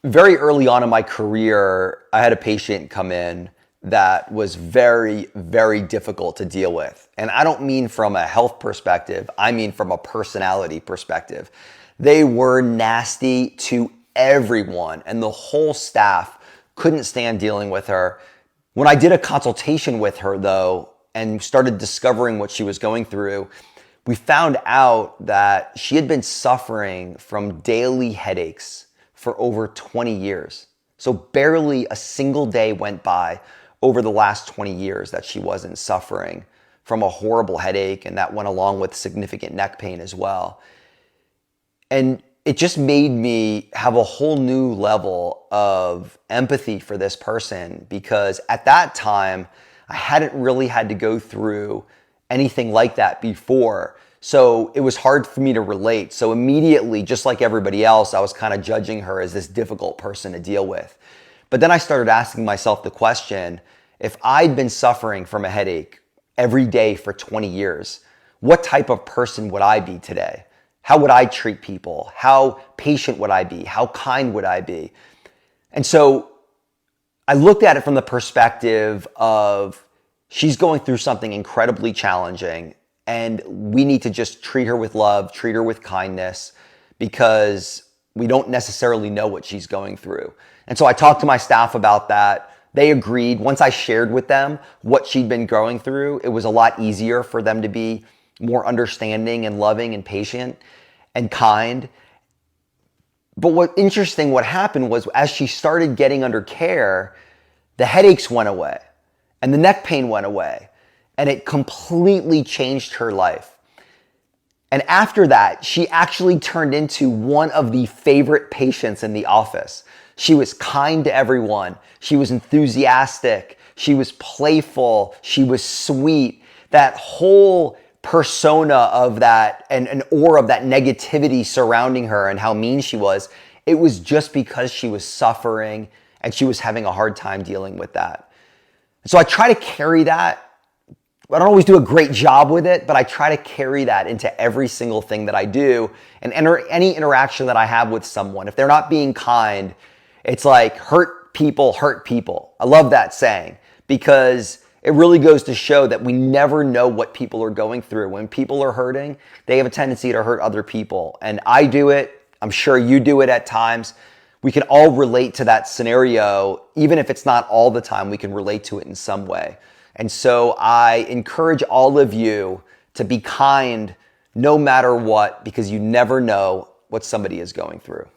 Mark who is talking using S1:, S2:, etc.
S1: Very early on in my career, I had a patient come in that was very, very difficult to deal with. And I don't mean from a health perspective, I mean from a personality perspective. They were nasty to everyone, and the whole staff couldn't stand dealing with her. When I did a consultation with her, though, and started discovering what she was going through, we found out that she had been suffering from daily headaches for over 20 years. So barely a single day went by over the last 20 years that she wasn't suffering from a horrible headache, and that went along with significant neck pain as well. And it just made me have a whole new level of empathy for this person, because at that time, I hadn't really had to go through anything like that before. So it was hard for me to relate. So immediately, just like everybody else, I was kind of judging her as this difficult person to deal with. But then I started asking myself the question, if I'd been suffering from a headache every day for 20 years, what type of person would I be today? How would I treat people? How patient would I be? How kind would I be? And so I looked at it from the perspective of she's going through something incredibly challenging, and we need to just treat her with love, treat her with kindness, because we don't necessarily know what she's going through. And so I talked to my staff about that. They agreed. Once I shared with them what she'd been going through, it was a lot easier for them to be more understanding and loving and patient and kind. But what happened was, as she started getting under care, the headaches went away and the neck pain went away, and it completely changed her life. And after that, she actually turned into one of the favorite patients in the office. She was kind to everyone. She was enthusiastic. She was playful. She was sweet. That whole persona of that, and an aura of that negativity surrounding her and how mean she was, it was just because she was suffering and she was having a hard time dealing with that. So I try to carry that. I don't always do a great job with it, but I try to carry that into every single thing that I do, and any interaction that I have with someone. If they're not being kind, it's like hurt people hurt people. I love that saying, because it really goes to show that we never know what people are going through. When people are hurting, they have a tendency to hurt other people. And I do it. I'm sure you do it at times. We can all relate to that scenario. Even if it's not all the time, we can relate to it in some way. And so I encourage all of you to be kind no matter what, because you never know what somebody is going through.